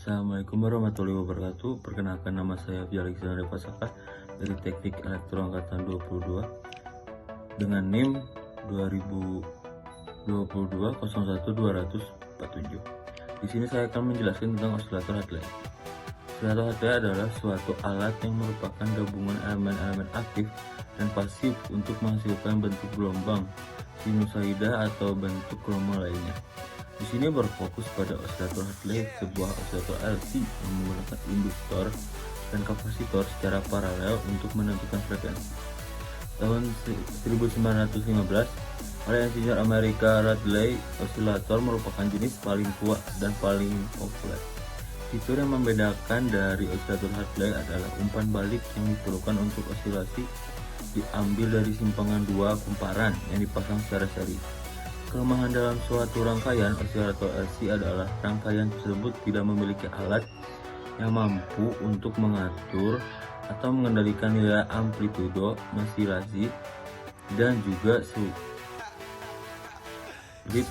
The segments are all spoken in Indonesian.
Assalamualaikum warahmatullahi wabarakatuh. Perkenalkan, nama saya Alexander Pasaka dari Teknik Elektro Angkatan 22 dengan NIM 2022-01-247. Di sini saya akan menjelaskan tentang osilator Hartley. Osilator Hartley adalah suatu alat yang merupakan gabungan elemen-elemen aktif dan pasif untuk menghasilkan bentuk gelombang, sinusoida atau bentuk gelombang lainnya. Di sini berfokus pada osilator Hartley, sebuah osilator LC yang menggunakan induktor dan kapasitor secara paralel untuk menentukan frekuensi. Tahun 1915, oleh insinyur Amerika Hartley, osilator merupakan jenis paling tua dan paling populer. Fitur yang membedakan dari osilator Hartley adalah umpan balik yang diperlukan untuk osilasi diambil dari simpangan dua kumparan yang dipasang secara seri. Kelemahan dalam suatu rangkaian osilator LC adalah rangkaian tersebut tidak memiliki alat yang mampu untuk mengatur atau mengendalikan nilai amplitudo osilasi dan juga sulit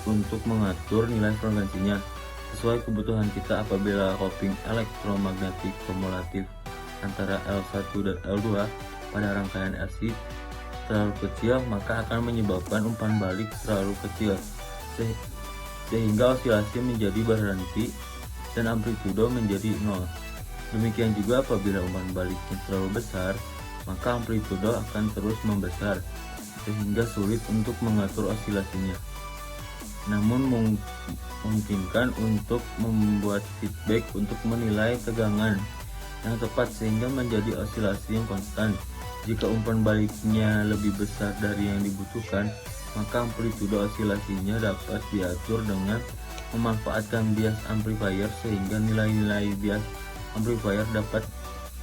untuk mengatur nilai frekuensinya sesuai kebutuhan kita. Apabila coping elektromagnetik kumulatif antara L1 dan L2 pada rangkaian LC terlalu kecil, maka akan menyebabkan umpan balik terlalu kecil sehingga osilasi menjadi berhenti dan amplitudo menjadi nol. Demikian juga apabila umpan baliknya terlalu besar, maka amplitudo akan terus membesar sehingga sulit untuk mengatur osilasinya. Namun memungkinkan untuk membuat feedback untuk menilai tegangan yang tepat sehingga menjadi osilasi yang konstan. Jika umpan baliknya lebih besar dari yang dibutuhkan, maka amplitudo osilasinya dapat diatur dengan memanfaatkan bias amplifier sehingga nilai-nilai bias amplifier dapat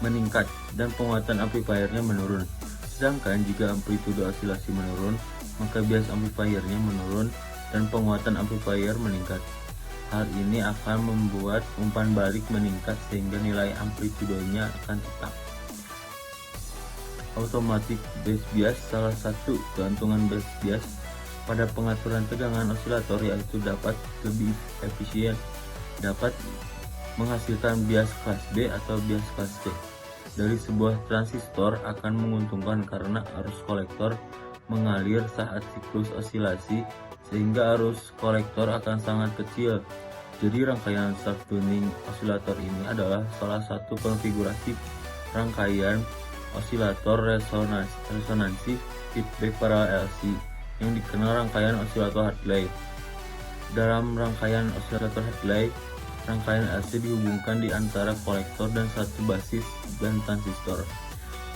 meningkat dan penguatan amplifiernya menurun. Sedangkan jika amplitudo osilasi menurun, maka bias amplifiernya menurun dan penguatan amplifier meningkat. Hal ini akan membuat umpan balik meningkat sehingga nilai amplitudonya akan tetap. Automatic base bias. Salah satu keuntungan base bias pada pengaturan tegangan osilator yaitu dapat lebih efisien, dapat menghasilkan bias kelas B atau bias kelas C dari sebuah transistor akan menguntungkan karena arus kolektor mengalir saat siklus osilasi sehingga arus kolektor akan sangat kecil. Jadi rangkaian self tuning osilator ini adalah salah satu konfigurasi rangkaian osilator resonansi feedback paralel LC yang dikenal rangkaian osilator Hartley. Dalam rangkaian osilator Hartley, rangkaian LC dihubungkan di antara kolektor dan satu basis dan transistor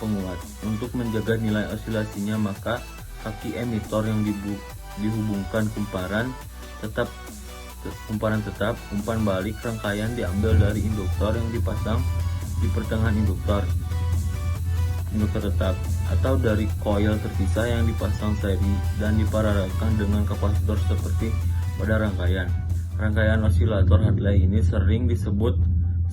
penguat. Untuk menjaga nilai osilasinya, maka kaki emitor yang dihubungkan kumparan tetap, umpan balik rangkaian diambil dari induktor yang dipasang di pertengahan induktor tetap atau dari koil terpisah yang dipasang seri dan diparalelkan dengan kapasitor seperti pada rangkaian osilator Hartley ini sering disebut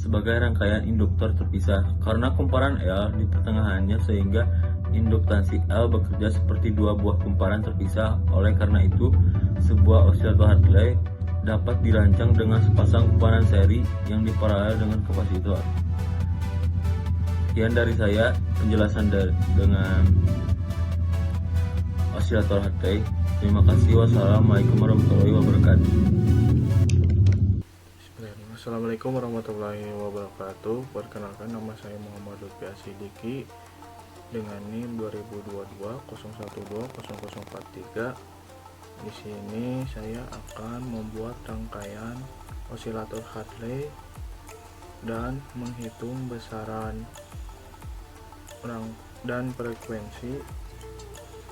sebagai rangkaian induktor terpisah karena kumparan L di pertengahannya sehingga induktansi L bekerja seperti dua buah kumparan terpisah. Oleh karena itu, sebuah osilator Hartley dapat dirancang dengan sepasang kumparan seri yang diparalel dengan kapasitor. Sekian dari saya penjelasan dengan osilator Hartley. Terima kasih. Wassalamualaikum warahmatullahi wabarakatuh. Assalamualaikum warahmatullahi wabarakatuh. Perkenalkan, nama saya Muhammad Lutfi Asidiki dengan NIM 2022-01-20043. Di sini saya akan membuat rangkaian osilator Hartley dan menghitung besaran dan frekuensi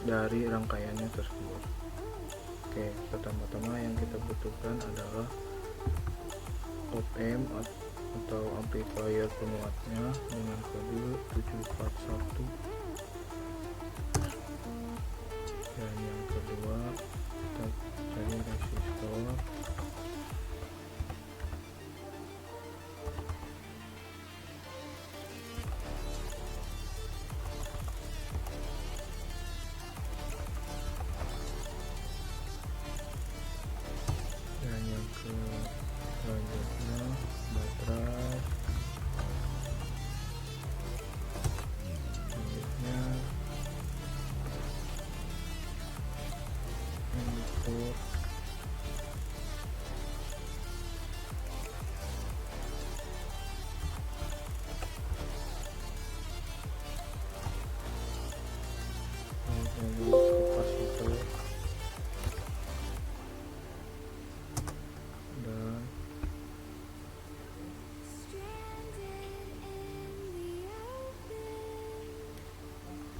dari rangkaiannya tersebut. Oke, pertama-tama yang kita butuhkan adalah op-amp atau amplifier penguatnya dengan kode 741. Dan yang kedua, kita cari resistor. Dan yang selanjutnya baterai.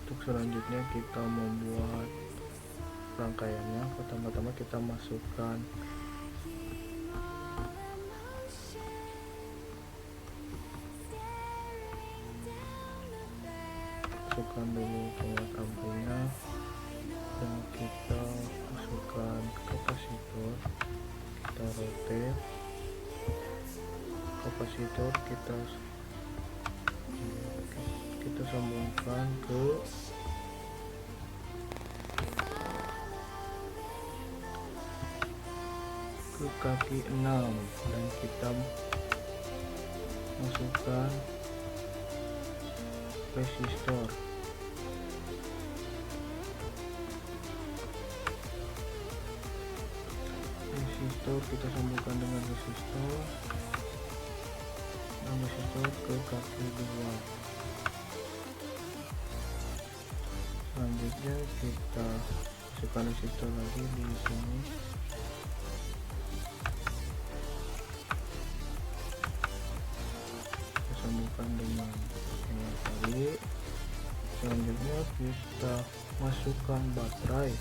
Untuk selanjutnya kita membuat rangkaiannya. Pertama-tama kita masukkan dulu penguat amplinya, dan kita masukkan kapasitor, kita rotate kapasitor, kita sambungkan ke kaki 6, dan kita masukkan resistor. Kita sambungkan dengan resistor, dan resistor ke kaki 2. Selanjutnya kita masukkan resistor lagi di sini. Kita sambungkan dengan yang tadi. Selanjutnya kita masukkan baterai.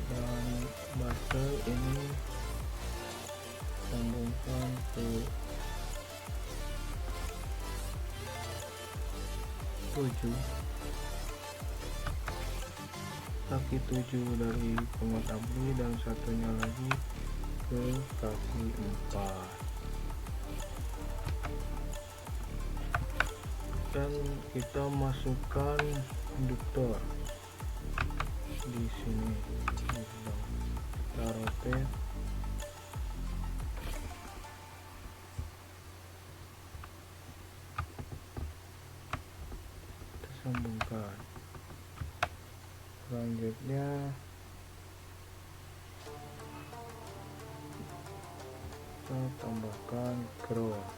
Dan baterai ini sambungkan ke 7, kaki 7 dari penguat ampli, dan satunya lagi ke kaki 4. Dan kita masukkan induktor di sini, kita rotate, kita sambungkan. Selanjutnya kita tambahkan ground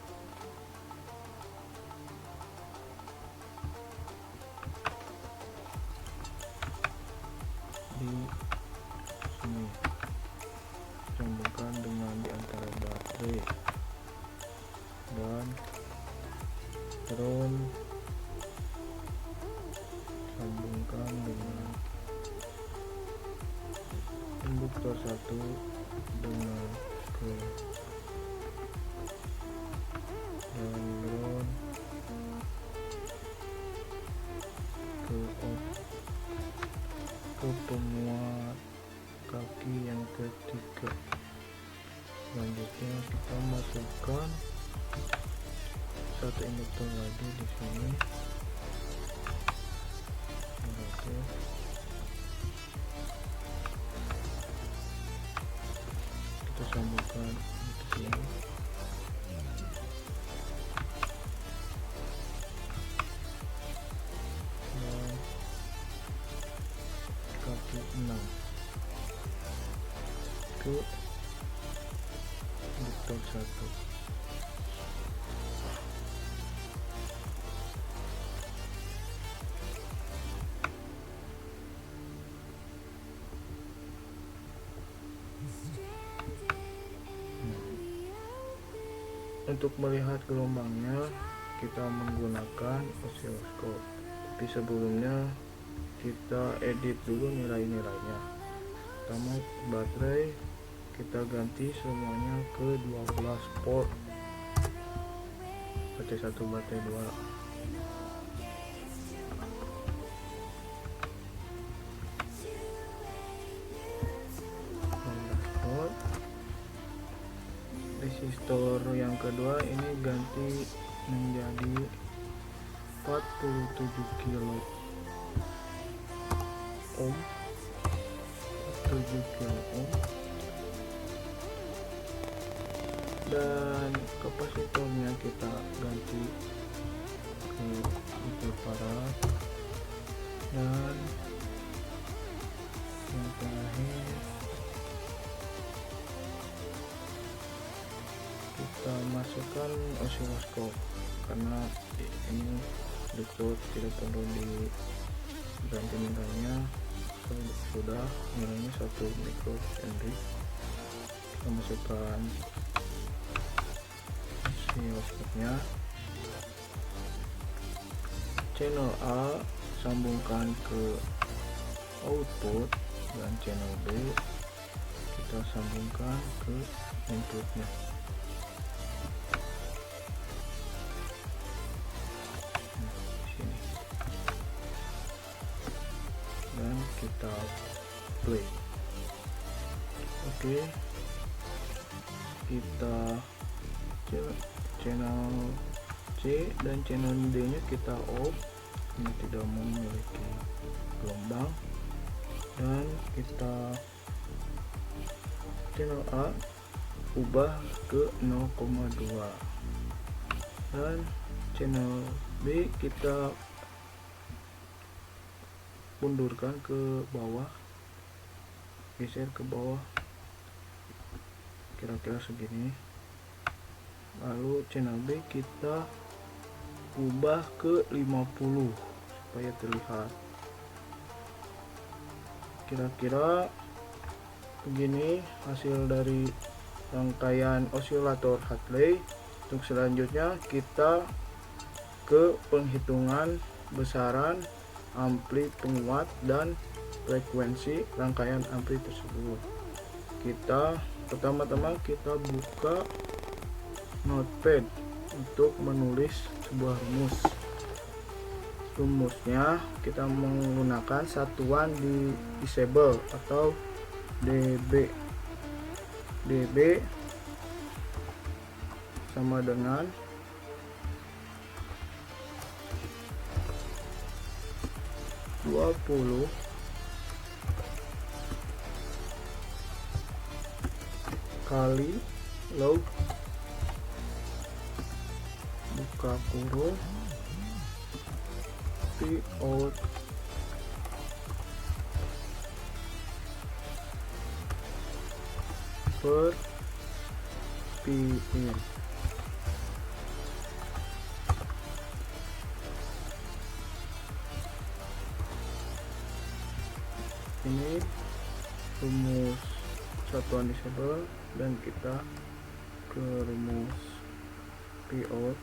di sini, sambungkan dengan di antara baterai, dan ground sambungkan dengan induktor 1 dengan ke, dan ground ke penguat kaki yang ketiga. Selanjutnya kita masukkan satu induktor lagi di sini. Oke. Kita sambungkan di sini. Dan kaki 6 ke induktor 1. Untuk melihat gelombangnya kita menggunakan osiloskop, tapi sebelumnya kita edit dulu nilai-nilainya. Pertama, baterai kita ganti semuanya ke 12 volt, baterai 1, baterai 2. Resistor yang kedua ini ganti menjadi 47 kilo ohm, 7 kilo ohm, dan kapasitornya kita ganti ke 1 farad, dan yang terakhir kita masukkan osiloskop, karena ini default tidak perlu diganti nilainya, sudah nilainya 1 microhenry. kita masukkan oscilloscope-nya. Channel A sambungkan ke output, dan channel B kita sambungkan ke inputnya. Sini. Dan kita play. Oke, kita channel C dan channel D nya kita off, ini tidak memiliki gelombang. Dan kita channel A ubah ke 0,2, dan channel B kita mundurkan ke bawah, geser ke bawah kira-kira segini. Lalu channel B kita ubah ke 50 supaya terlihat kira-kira begini hasil dari rangkaian osilator Hartley. Untuk selanjutnya kita ke penghitungan besaran ampli penguat dan frekuensi rangkaian ampli tersebut. Kita pertama-tama kita buka notepad untuk menulis sebuah rumus. Rumusnya kita menggunakan satuan di disable atau dB. dB sama dengan (20) kali log buka kurung P out per P in. Ini rumus satuan disable, dan kita ke rumus P out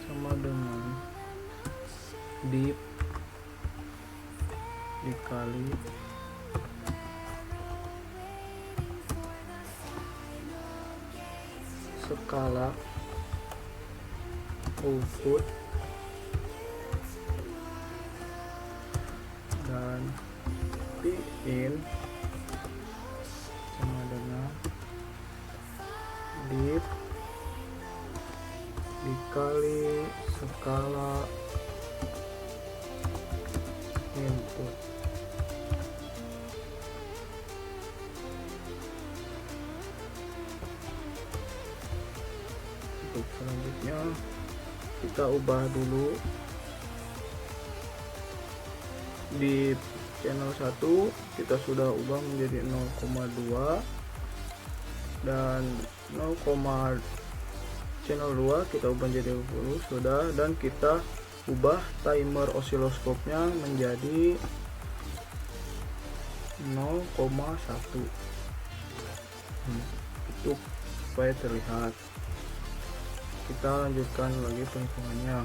sama dengan dip dikali skala output dan P in sama dengan dip dikali skala input. Untuk selanjutnya kita ubah dulu di channel 1 kita sudah ubah menjadi 0,2, dan channel 2 kita ubah menjadi 20 sudah, dan kita ubah timer osiloskopnya menjadi 0,1 untuk supaya terlihat. Kita lanjutkan lagi penghitungannya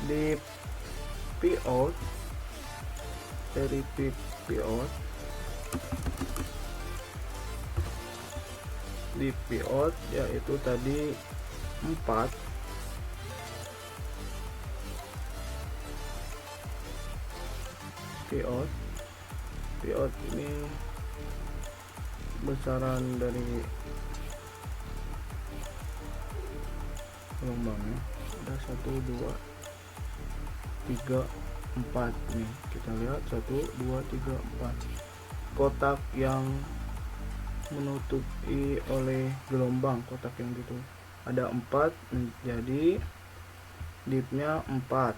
di P out dari P out di P out yaitu tadi 4 P out ini besaran dari gelombangnya ada 1, 2, 3, 4 nih, kita lihat 1, 2, 3, 4 kotak yang menutupi oleh gelombang, kotak yang gitu ada 4, jadi dipnya 4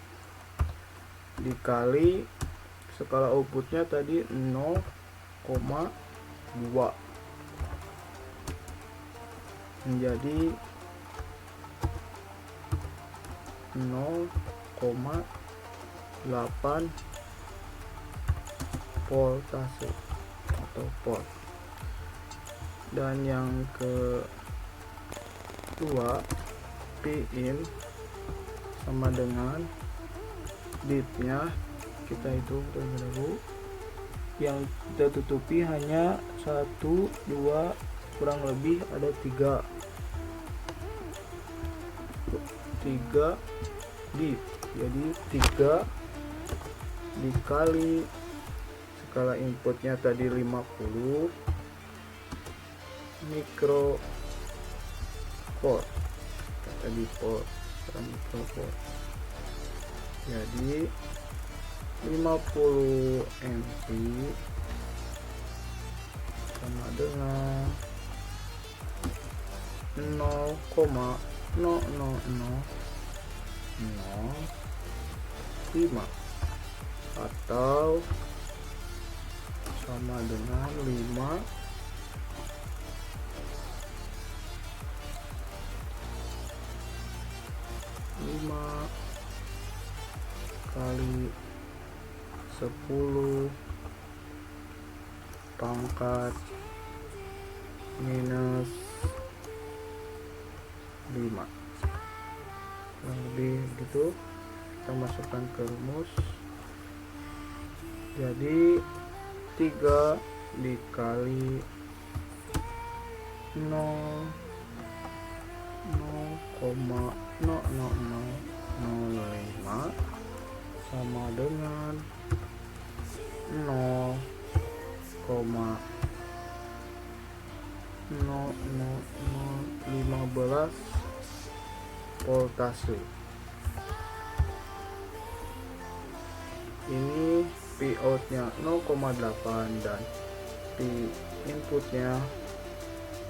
dikali skala outputnya tadi 0,2 menjadi 0,8 voltase atau volt. Dan yang kedua, Pin sama dengan ditnya kita hitung terlebih dahulu. Yang kita tutupi hanya 1, 2, kurang lebih ada 3 dit. Jadi 3 dikali skala inputnya tadi 50 mikrofarad, tadi mikrofarad. Jadi 50 MP sama dengan 0,00005 atau sama dengan 5 kali 10 pangkat minus 5, kurang lebih gitu. Kita masukkan ke rumus. Jadi 3 dikali 0,00005 sama dengan 0,00015 voltase. Ini P outnya 0,8 dan P inputnya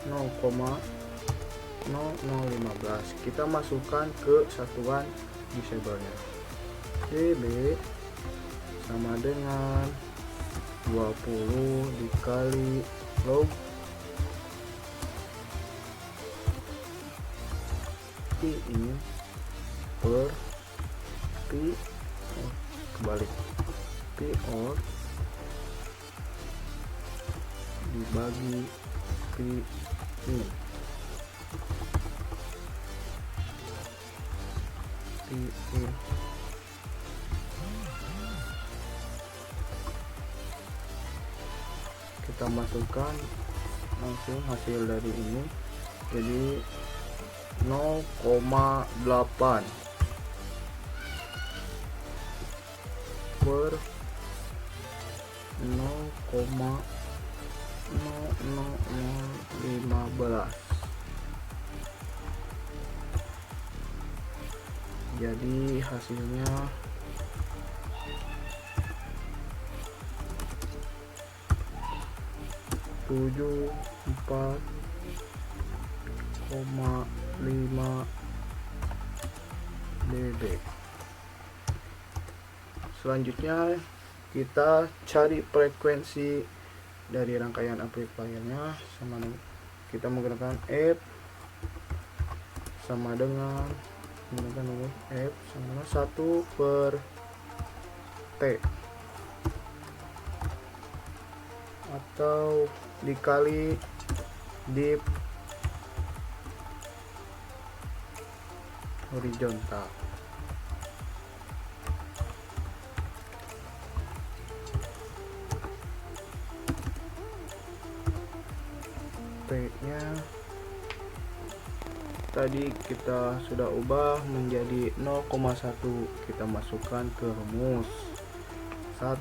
0,0015. Kita masukkan ke satuan disablernya. dB sama dengan 20 dikali log P ini per P kebalik, P out dibagi P in. P in kita masukkan langsung hasil dari ini. Jadi 0,8 per 0,0015. Jadi hasilnya 74,5 dB. Selanjutnya kita cari frekuensi dari rangkaian amplifiernya. Sama dengan kita menggunakan F sama dengan F sama dengan 1 per T atau dikali dip horizontal. P-nya tadi kita sudah ubah menjadi 0,1. Kita masukkan ke rumus 1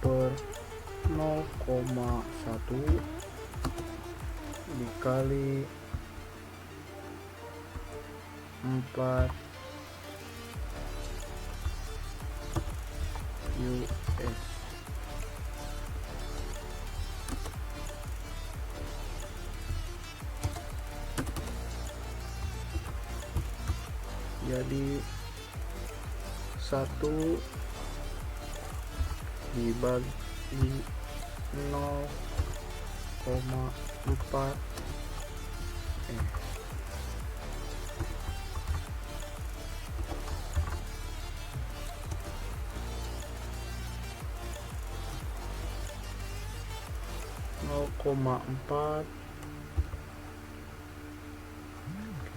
per 0,1 dikali 4 US. Jadi 1 dibagi 0,4 1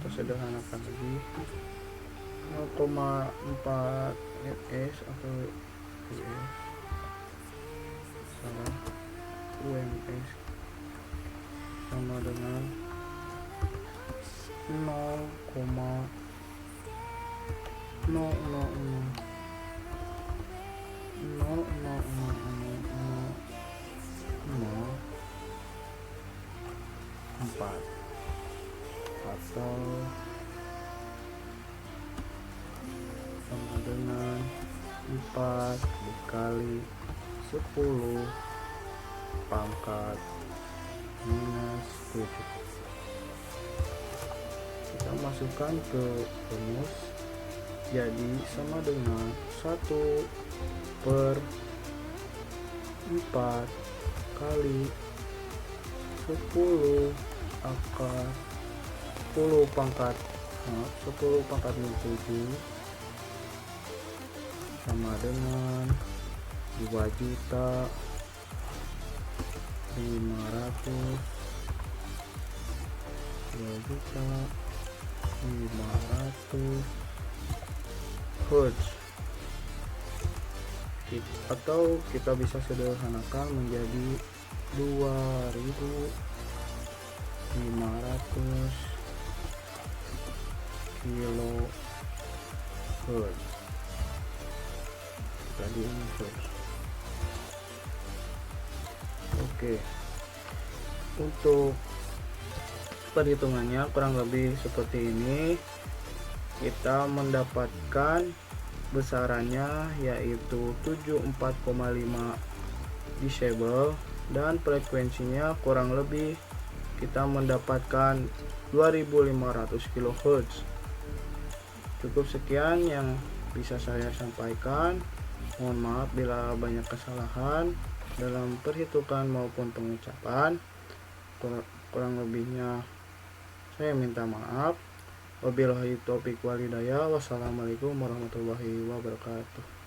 kita sederhanakan lagi, 0,4 fs atau us, salah, ums sama dengan 0,0000004 atau sama dengan 4 dikali 10 pangkat minus 7. Kita masukkan ke rumus, jadi sama dengan 1/4 kali 10 akar 10 pangkat 10 minus 7 sama dengan 2.500.000 Hz, atau kita bisa sederhanakan menjadi 2.500 kHz. Tadi ini Hz. Oke, untuk perhitungannya kurang lebih seperti ini. Kita mendapatkan besarannya yaitu 74,5 desibel dan frekuensinya kurang lebih kita mendapatkan 2500 kHz. Cukup sekian yang bisa saya sampaikan. Mohon maaf bila banyak kesalahan dalam perhitungan maupun pengucapan. Kurang lebihnya saya minta maaf. Wabillahi taufiq walhidayah. Wassalamualaikum warahmatullahi wabarakatuh.